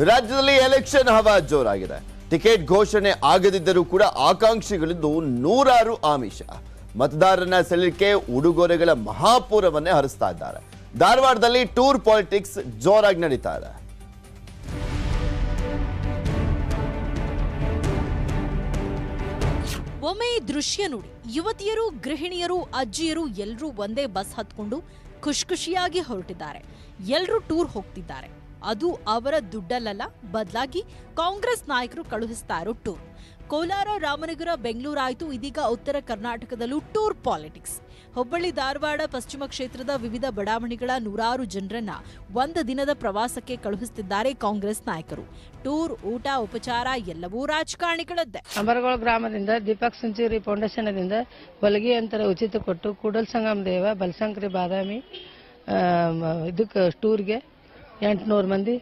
ರಾಜ್ಯದಲ್ಲಿ ಎಲೆಕ್ಷನ್ ಹವಾ ಜೋರಾಗಿದೆ. ಟಿಕೆಟ್ ಘೋಷಣೆ ಆಗದಿದ್ದರೂ ಕೂಡ ಆಕಾಂಕ್ಷಿಗಳಿದ್ದು ನೂರಾರು ಆಮಿಷ. ಮತದಾರರನ್ನ ಸೆಳೆಯಲಿಕ್ಕೆ ಉಡುಗೊರೆಗಳ ಮಹಾಪೂರವನ್ನೇ ಹರಿಸ್ತಾ ಇದ್ದಾರೆ. ಧಾರವಾಡದಲ್ಲಿ ಟೂರ್ ಪಾಲಿಟಿಕ್ಸ್ ಜೋರಾಗಿ ನಡೀತಾ ಇದೆ. ಒಮ್ಮೆ ದೃಶ್ಯ ನೋಡಿ. ಯುವತಿಯರು, ಗೃಹಿಣಿಯರು, ಅಜ್ಜಿಯರು ಎಲ್ಲರೂ ಒಂದೇ ಬಸ್ ಹತ್ಕೊಂಡು ಖುಷಿಯಾಗಿ ಹೊರಟಿದ್ದಾರೆ. ಎಲ್ಲರೂ ಟೂರ್ ಹೋಗ್ತಿದ್ದಾರೆ. ಅದು ಅವರ ದುಡ್ಡಲ್ಲ, ಬದಲಾಗಿ ಕಾಂಗ್ರೆಸ್ ನಾಯಕರು ಕಳುಹಿಸ್ತಾ ಇರೋ ಟೂರ್. ಕೋಲಾರ, ರಾಮನಗರ, ಬೆಂಗಳೂರಾಯಿತು, ಇದೀಗ ಉತ್ತರ ಕರ್ನಾಟಕದಲ್ಲೂ ಟೂರ್ ಪಾಲಿಟಿಕ್ಸ್. ಹುಬ್ಬಳ್ಳಿ, ಧಾರವಾಡ, ಪಶ್ಚಿಮ ಕ್ಷೇತ್ರದ ವಿವಿಧ ಬಡಾವಣೆಗಳ ನೂರಾರು ಜನರನ್ನ ಒಂದು ದಿನದ ಪ್ರವಾಸಕ್ಕೆ ಕಳುಹಿಸುತ್ತಿದ್ದಾರೆ ಕಾಂಗ್ರೆಸ್ ನಾಯಕರು. ಟೂರ್, ಊಟ, ಉಪಚಾರ ಎಲ್ಲವೂ ರಾಜಕಾರಣಿಗಳದ್ದೇ. ಅಮರಗೋಳ ಗ್ರಾಮದಿಂದ ದೀಪಕ್ ಸೆಂಚುರಿ ಫೌಂಡೇಶನ್ ದಿಂದ ಹೊಲಗಿ ಅಂತರ ಉಚಿತ ಕೊಟ್ಟು ಕೂಡಲ್ ಸಂಗಮ ದೇವ, ಬಲಸಂಕ್ರಿ, ಬಾದಾಮಿ ಇದಕ್ಕೆ ಟೂರ್ಗೆ 800 ಮಂದಿ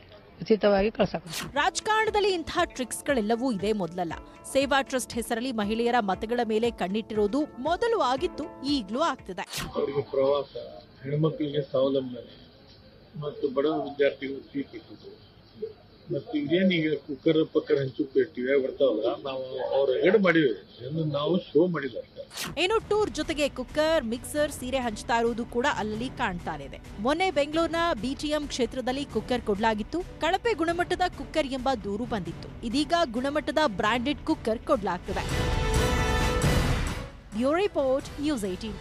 ಉಚಿತವಾಗಿ ಕಳಿಸಬೇಕು. ರಾಜಕಾರಣದಲ್ಲಿ ಇಂತಹ ಟ್ರಿಕ್ಸ್ಗಳೆಲ್ಲವೂ ಇದೇ ಮೊದಲಲ್ಲ. ಸೇವಾ ಟ್ರಸ್ಟ್ ಹೆಸರಲ್ಲಿ ಮಹಿಳೆಯರ ಮತಗಳ ಮೇಲೆ ಕಣ್ಣಿಟ್ಟಿರೋದು ಮೊದಲು ಆಗಿತ್ತು, ಈಗಲೂ ಆಗ್ತಿದೆ. ಪ್ರವಾಸ, ಹೆಣ್ಮಕ್ಳಿಗೆ ಸ್ವಾವಲಂಬನೆ ಮತ್ತು ಬಡ ವಿದ್ಯಾರ್ಥಿಗಳು ಸೀಟ್ ಇಟ್ಟಿದ್ದು ಮತ್ತು ಇದೇನೀಗ ಕುಕ್ಕರ್ ಪಕ್ಕರ್ ಹಂಚುಕ್ಕೆ ಟಿವಿಯಾಗ ಬರ್ತಾವಲ್ಲ, ನಾವು ಅವ್ರ ಎಗಡ್ ಮಾಡಿವಿ, ನಾವು ಶೋ ಮಾಡಿಲ್ಲ. ಏನು ಟೂರ್ ಜೊತೆಗೆ ಕುಕ್ಕರ್, ಮಿಕ್ಸರ್, ಸೀರೆ ಹಂಚ್ತಾ ಇರುವುದು ಕೂಡ ಅಲ್ಲಲ್ಲಿ ಕಾಣ್ತಾನೆ ಇದೆ. ಮೊನ್ನೆ ಬೆಂಗಳೂರಿನ BTM ಕ್ಷೇತ್ರದಲ್ಲಿ ಕುಕ್ಕರ್ ಕೊಡ್ಲಾಗಿತ್ತು. ಕಳಪೆ ಗುಣಮಟ್ಟದ ಕುಕ್ಕರ್ ಎಂಬ ದೂರು ಬಂದಿತ್ತು. ಇದೀಗ ಗುಣಮಟ್ಟದ ಬ್ರಾಂಡೆಡ್ ಕುಕ್ಕರ್ ಕೊಡ್ಲಾಗ್ತದೆ. Bureau report, news 18.